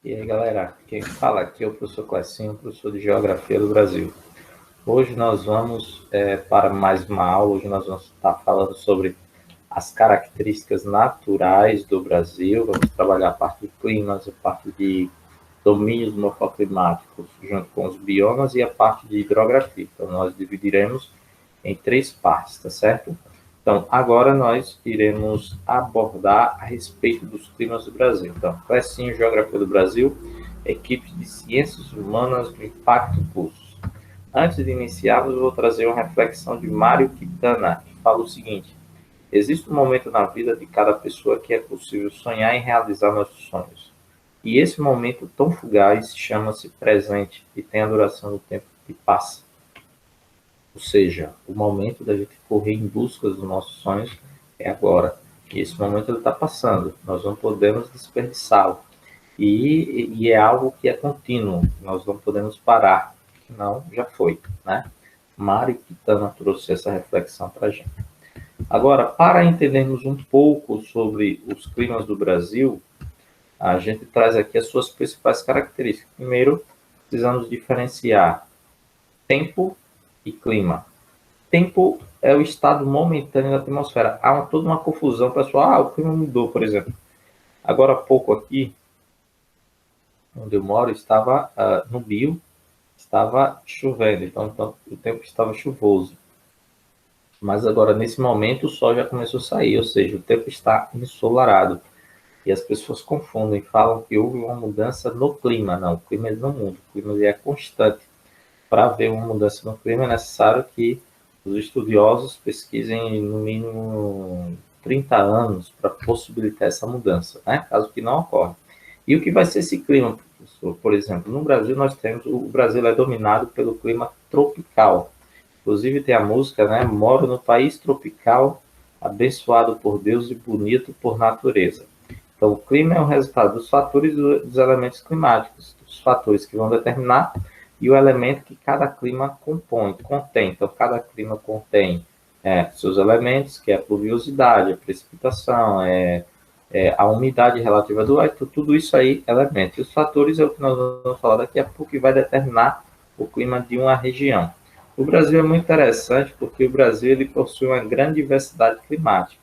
E aí, galera, quem fala aqui é o professor Clecinho, professor de Geografia do Brasil. Hoje nós vamos para mais uma aula, hoje nós vamos estar falando sobre as características naturais do Brasil, vamos trabalhar a parte de climas, a parte de domínios morfoclimáticos, junto com os biomas e a parte de hidrografia. Então, nós dividiremos em três partes, tá certo? Então, agora nós iremos abordar a respeito dos climas do Brasil. Então, Clecinho, Geografia do Brasil, equipe de Ciências Humanas do Impacto Cursos. Antes de iniciarmos, eu vou trazer uma reflexão de Mário Quintana, que fala o seguinte: existe um momento na vida de cada pessoa que é possível sonhar em realizar nossos sonhos. E esse momento tão fugaz chama-se presente e tem a duração do tempo que passa. Ou seja, o momento da gente correr em busca dos nossos sonhos é agora. E esse momento ele está passando. Nós não podemos desperdiçá-lo. E é algo que é contínuo. Nós não podemos parar. Senão, já foi. Né? Mari Quintana trouxe essa reflexão para a gente. Agora, para entendermos um pouco sobre os climas do Brasil, a gente traz aqui as suas principais características. Primeiro, precisamos diferenciar tempo e clima. Tempo é o estado momentâneo da atmosfera. Há toda uma confusão, pessoal. O clima mudou, por exemplo. Agora há pouco aqui, onde eu moro, estava no Bio, estava chovendo, então o tempo estava chuvoso. Mas agora, nesse momento, o sol já começou a sair, ou seja, o tempo está ensolarado. E as pessoas confundem, falam que houve uma mudança no clima. Não, o clima não muda, o clima é constante. Para haver uma mudança no clima, é necessário que os estudiosos pesquisem no mínimo 30 anos para possibilitar essa mudança, né? Caso que não ocorra. E o que vai ser esse clima, professor? Por exemplo, no Brasil o Brasil é dominado pelo clima tropical. Inclusive tem a música, né? Moro no país tropical, abençoado por Deus e bonito por natureza. Então, o clima é o resultado dos fatores dos elementos climáticos, dos fatores que vão determinar e o elemento que cada clima contém. Então, cada clima contém seus elementos, que é a pluviosidade, a precipitação, a umidade relativa do ar, então, tudo isso aí é elemento. E os fatores é o que nós vamos falar daqui a pouco, que vai determinar o clima de uma região. O Brasil é muito interessante porque o Brasil ele possui uma grande diversidade climática.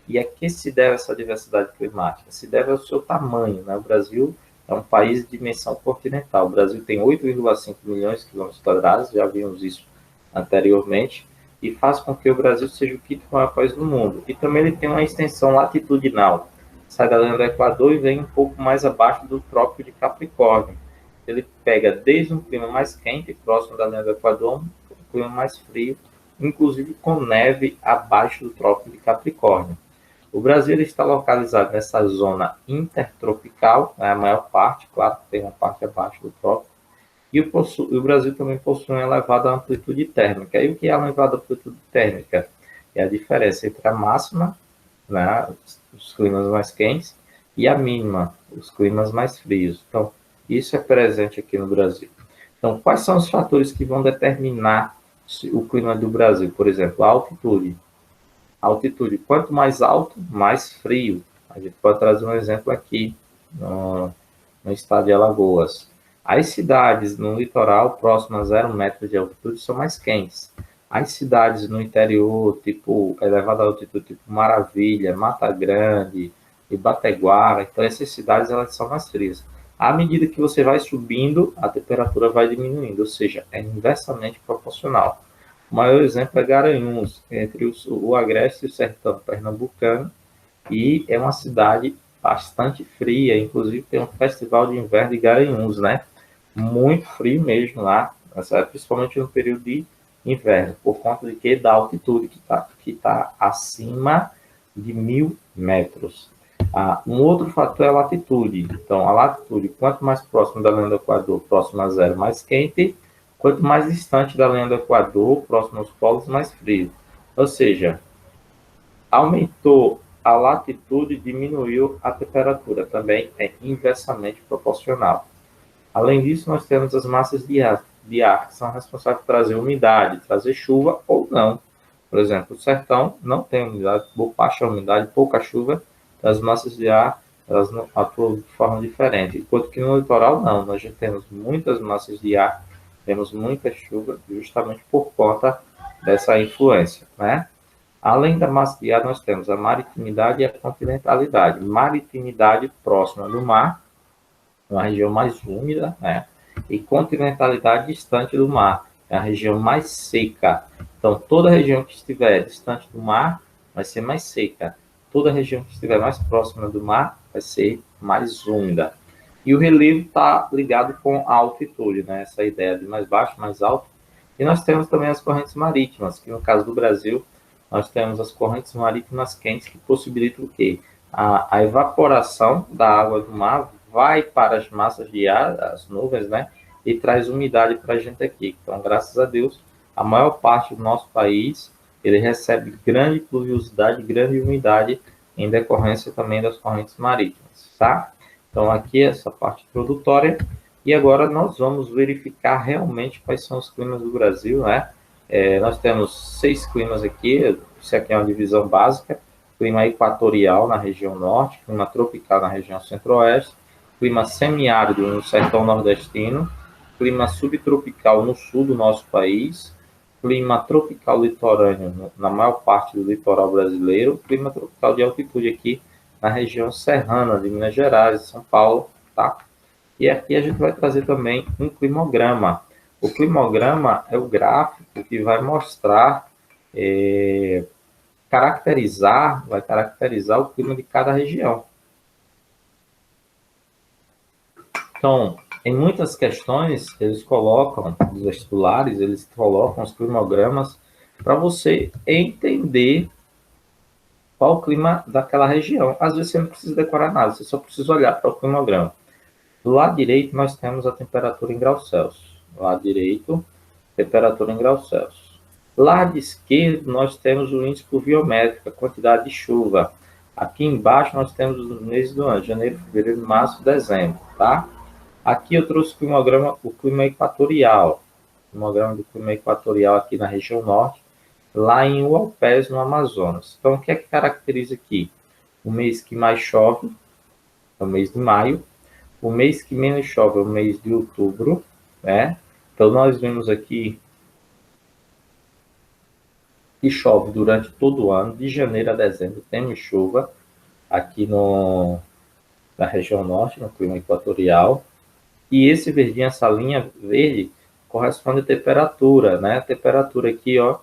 E a que se deve essa diversidade climática? Se deve ao seu tamanho, né? O Brasil é um país de dimensão continental. O Brasil tem 8,5 milhões de quilômetros quadrados, já vimos isso anteriormente, e faz com que o Brasil seja o quinto maior país do mundo. E também ele tem uma extensão latitudinal. Sai da linha do Equador e vem um pouco mais abaixo do Trópico de Capricórnio. Ele pega desde um clima mais quente, próximo da linha do Equador, um clima mais frio, inclusive com neve abaixo do Trópico de Capricórnio. O Brasil está localizado nessa zona intertropical, né, a maior parte, claro que tem uma parte abaixo do trópico, e o Brasil também possui uma elevada amplitude térmica. E o que é uma elevada amplitude térmica? É a diferença entre a máxima, né, os climas mais quentes, e a mínima, os climas mais frios. Então, isso é presente aqui no Brasil. Então, quais são os fatores que vão determinar o clima do Brasil? Por exemplo, a altitude. Altitude, quanto mais alto, mais frio. A gente pode trazer um exemplo aqui, no estado de Alagoas. As cidades no litoral, próximas a 0 metro de altitude, são mais quentes. As cidades no interior, tipo elevada altitude, tipo Maravilha, Mata Grande, Ibateguara, então essas cidades elas são mais frias. À medida que você vai subindo, a temperatura vai diminuindo, ou seja, é inversamente proporcional. O maior exemplo é Garanhuns, entre o Agreste e o Sertão Pernambucano, e é uma cidade bastante fria, inclusive tem um festival de inverno de Garanhuns, né? Muito frio mesmo lá, principalmente no período de inverno, por conta de que da altitude que tá acima de 1.000 metros. Um outro fator é a latitude. Então, a latitude, quanto mais próximo da linha do Equador, próximo a zero, mais quente, quanto mais distante da linha do Equador, próximo aos polos, mais frio. Ou seja, aumentou a latitude, diminuiu a temperatura. Também é inversamente proporcional. Além disso, nós temos as massas de ar que são responsáveis por trazer umidade, trazer chuva ou não. Por exemplo, o sertão não tem umidade, baixa umidade, pouca chuva, as massas de ar elas não atuam de forma diferente. Enquanto que no litoral, não. Nós já temos muitas massas de ar, temos muita chuva, justamente por conta dessa influência, né? Além da massa de ar, nós temos a maritimidade e a continentalidade. Maritimidade próxima do mar, uma região mais úmida, né? E continentalidade distante do mar, é a região mais seca. Então, toda região que estiver distante do mar vai ser mais seca. Toda região que estiver mais próxima do mar vai ser mais úmida. E o relevo está ligado com a altitude, né? Essa ideia de mais baixo, mais alto. E nós temos também as correntes marítimas, que no caso do Brasil, nós temos as correntes marítimas quentes que possibilitam o quê? A evaporação da água do mar vai para as massas de ar, as nuvens, né? E traz umidade para a gente aqui. Então, graças a Deus, a maior parte do nosso país, ele recebe grande pluviosidade, grande umidade, em decorrência também das correntes marítimas, tá? Então, aqui essa parte introdutória. E agora nós vamos verificar realmente quais são os climas do Brasil, né? Nós temos 6 climas aqui, isso aqui é uma divisão básica: clima equatorial na região norte, clima tropical na região centro-oeste, clima semiárido no sertão nordestino, clima subtropical no sul do nosso país, clima tropical litorâneo na maior parte do litoral brasileiro, clima tropical de altitude aqui na região serrana de Minas Gerais, São Paulo, tá? E aqui a gente vai trazer também um climograma. O climograma é o gráfico que vai mostrar, vai caracterizar o clima de cada região. Então, em muitas questões, eles colocam, os vestibulares, eles colocam os climogramas para você entender qual o clima daquela região. Às vezes você não precisa decorar nada, você só precisa olhar para o climograma. Do lado direito, nós temos a temperatura em graus Celsius. Do lado direito, temperatura em graus Celsius. Lado esquerdo, nós temos o índice pluviométrico, a quantidade de chuva. Aqui embaixo, nós temos os meses do ano: janeiro, fevereiro, março, dezembro, tá? Aqui eu trouxe o climograma, o clima equatorial. O climograma do clima equatorial aqui na região norte, lá em Uaupés, no Amazonas. Então, o que é que caracteriza aqui? O mês que mais chove é o mês de maio. O mês que menos chove é o mês de outubro, né? Então, nós vemos aqui que chove durante todo o ano, de janeiro a dezembro, temos chuva aqui na região norte, no clima equatorial. E esse verdinho, essa linha verde, corresponde à temperatura, né? A temperatura aqui, ó.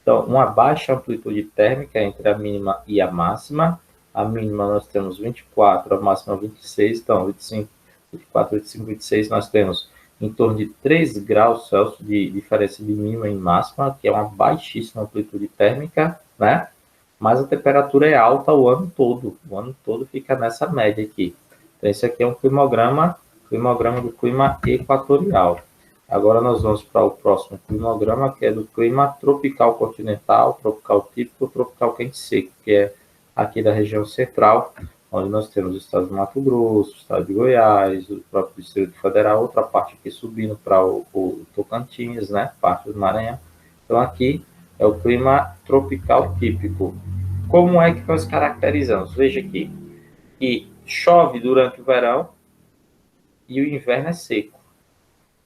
Então, uma baixa amplitude térmica entre a mínima e a máxima. A mínima nós temos 24, a máxima 26, então 25, 24, 25, 26, nós temos em torno de 3 graus Celsius de diferença de mínima e máxima, que é uma baixíssima amplitude térmica, né? Mas a temperatura é alta o ano todo fica nessa média aqui. Então, esse aqui é um climograma do clima equatorial. Agora nós vamos para o próximo climograma, que é do clima tropical continental, tropical típico, tropical quente seco, que é aqui da região central, onde nós temos o estado de Mato Grosso, o estado de Goiás, o próprio Distrito Federal, outra parte aqui subindo para o Tocantins, né, parte do Maranhão. Então aqui é o clima tropical típico. Como é que nós caracterizamos? Veja aqui, que chove durante o verão e o inverno é seco.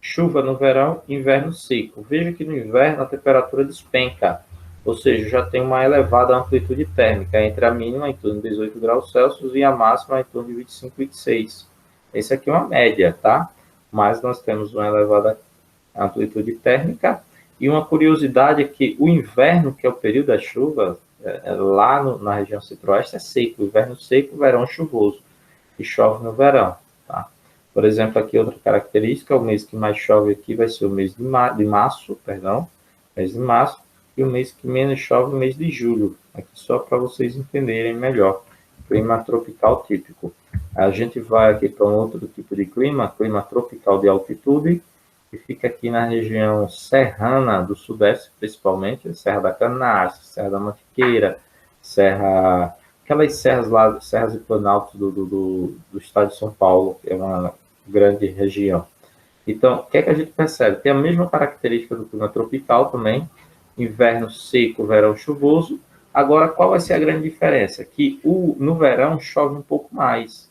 Chuva no verão, inverno seco. Veja que no inverno a temperatura despenca, ou seja, já tem uma elevada amplitude térmica, entre a mínima em torno de 18 graus Celsius e a máxima em torno de 25, 26. Esse aqui é uma média, tá? Mas nós temos uma elevada amplitude térmica. E uma curiosidade é que o inverno, que é o período da chuva, lá na região centro-oeste é seco. O inverno seco, o verão chuvoso. E chove no verão, tá? Por exemplo, aqui outra característica: o mês que mais chove aqui vai ser o mês de março, mês de março, e o mês que menos chove, o mês de julho. Aqui só para vocês entenderem melhor. Clima tropical típico. A gente vai aqui para um outro tipo de clima tropical de altitude, que fica aqui na região serrana do sudeste, principalmente, Serra da Canastra, Serra da Mantiqueira, aquelas serras lá, serras e planaltos do estado de São Paulo, que é uma grande região. Então, o que é que a gente percebe? Tem a mesma característica do clima tropical também: inverno seco, verão chuvoso. Agora, qual vai ser a grande diferença? Que no verão chove um pouco mais.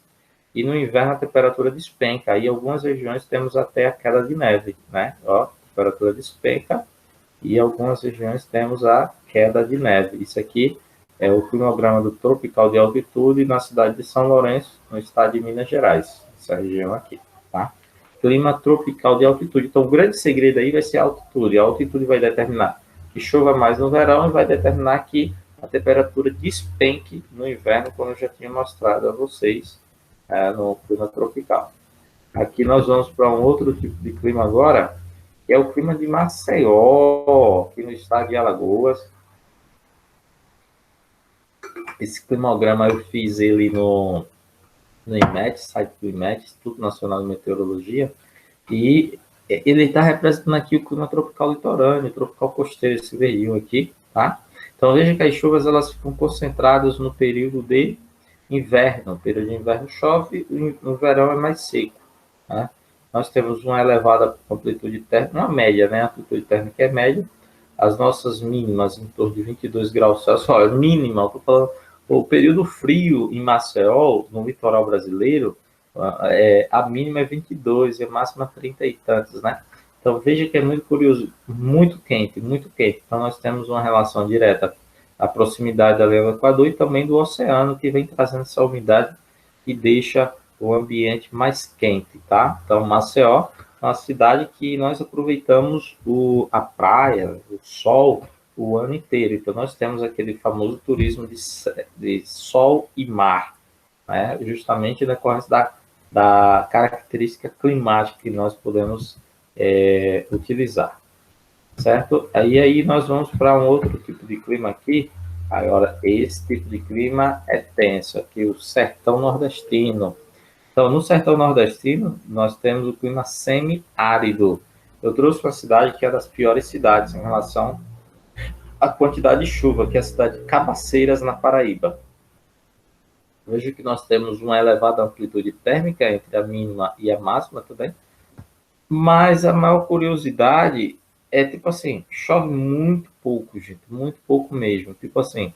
e no inverno a temperatura despenca. Aí em algumas regiões temos até a queda de neve, né? Ó, a temperatura despenca e em algumas regiões temos a queda de neve. Isso aqui é o climograma do tropical de altitude na cidade de São Lourenço, no estado de Minas Gerais, essa região aqui, tá? Clima tropical de altitude. Então, o grande segredo aí vai ser a altitude. A altitude vai determinar que chova mais no verão e vai determinar que a temperatura despenque no inverno, como eu já tinha mostrado a vocês no clima tropical. Aqui nós vamos para um outro tipo de clima agora, que é o clima de Maceió, aqui no estado de Alagoas. Esse climograma eu fiz ele no IMET, site do IMET, Instituto Nacional de Meteorologia, e ele está representando aqui o clima tropical litorâneo, tropical costeiro, esse verdinho aqui, tá? Então veja que as chuvas elas ficam concentradas no período de inverno. O período de inverno chove, no verão é mais seco, tá? Nós temos uma elevada amplitude térmica, uma média, né? A amplitude térmica é média. As nossas mínimas em torno de 22 graus Celsius. Olha, mínima, eu estou falando, o período frio em Maceió, no litoral brasileiro, a mínima é 22 e a máxima 30 e tantos, né? Então veja que é muito curioso, muito quente, muito quente. Então nós temos uma relação direta da proximidade da linha do Equador e também do oceano, que vem trazendo essa umidade e deixa o ambiente mais quente, tá? Então Maceió é uma cidade que nós aproveitamos a praia, o sol, o ano inteiro. Então nós temos aquele famoso turismo de sol e mar, né? Justamente na decorrência da característica climática que nós podemos utilizar, certo? Aí nós vamos para um outro tipo de clima aqui. Agora, esse tipo de clima é tenso, aqui o sertão nordestino. Então, no sertão nordestino, nós temos o clima semi-árido. Eu trouxe uma cidade que é das piores cidades em relação à quantidade de chuva, que é a cidade de Cabaceiras, na Paraíba. Veja que nós temos uma elevada amplitude térmica entre a mínima e a máxima também, mas a maior curiosidade é, tipo assim, chove muito pouco, gente, muito pouco mesmo. Tipo assim,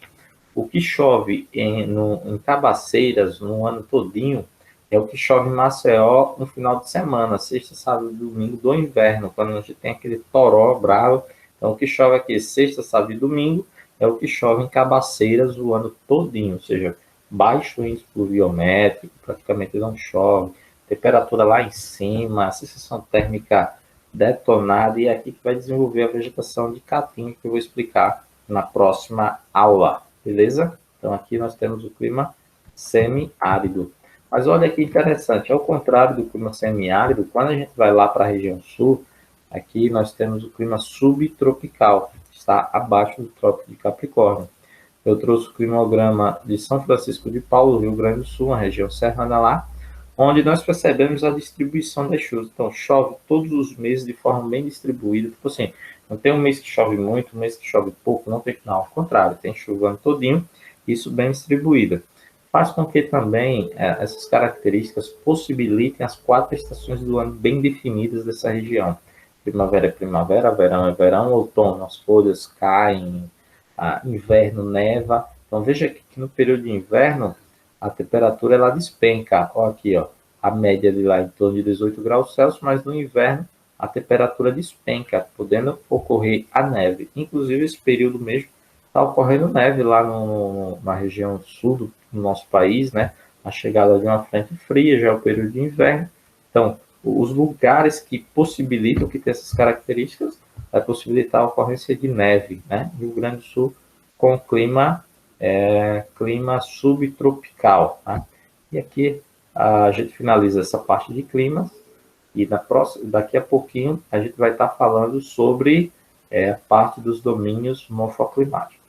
o que chove em Cabaceiras no ano todinho é o que chove em Maceió no final de semana, sexta, sábado e domingo do inverno, quando a gente tem aquele toró bravo. Então, o que chove aqui sexta, sábado e domingo é o que chove em Cabaceiras o ano todinho, ou seja, baixo índice pluviométrico, praticamente não chove, temperatura lá em cima, a sensação térmica detonada, e é aqui que vai desenvolver a vegetação de caatinga, que eu vou explicar na próxima aula, beleza? Então aqui nós temos o clima semiárido. Mas olha que interessante, ao contrário do clima semiárido, quando a gente vai lá para a região sul, aqui nós temos o clima subtropical, que está abaixo do Trópico de Capricórnio. Eu trouxe o climograma de São Francisco de Paulo, Rio Grande do Sul, uma região serrana lá, onde nós percebemos a distribuição das chuvas. Então, chove todos os meses de forma bem distribuída. Tipo assim, não tem um mês que chove muito, um mês que chove pouco, não, ao contrário, tem chuva o ano todinho, isso bem distribuída. Faz com que também essas características possibilitem as 4 estações do ano bem definidas dessa região. Primavera é primavera, verão é verão, outono as folhas caem, inverno neva. Então veja que no período de inverno a temperatura ela despenca. Olha aqui, ó, a média de lá em torno de 18 graus Celsius, mas no inverno a temperatura despenca, podendo ocorrer a neve. Inclusive esse período mesmo está ocorrendo neve lá na região sul do nosso país, né? A chegada de uma frente fria já é o período de inverno. Então, os lugares que possibilitam que tenha essas características vai possibilitar a ocorrência de neve, né? Rio Grande do Sul com clima subtropical, tá? E aqui a gente finaliza essa parte de climas e daqui a pouquinho a gente vai estar falando sobre a parte dos domínios morfoclimáticos.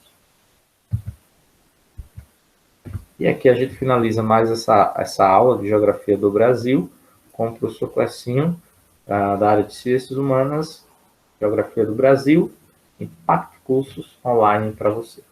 E aqui a gente finaliza mais essa aula de Geografia do Brasil com o professor Clecinho, da área de Ciências Humanas, Geografia do Brasil, Impacto Cursos online para você.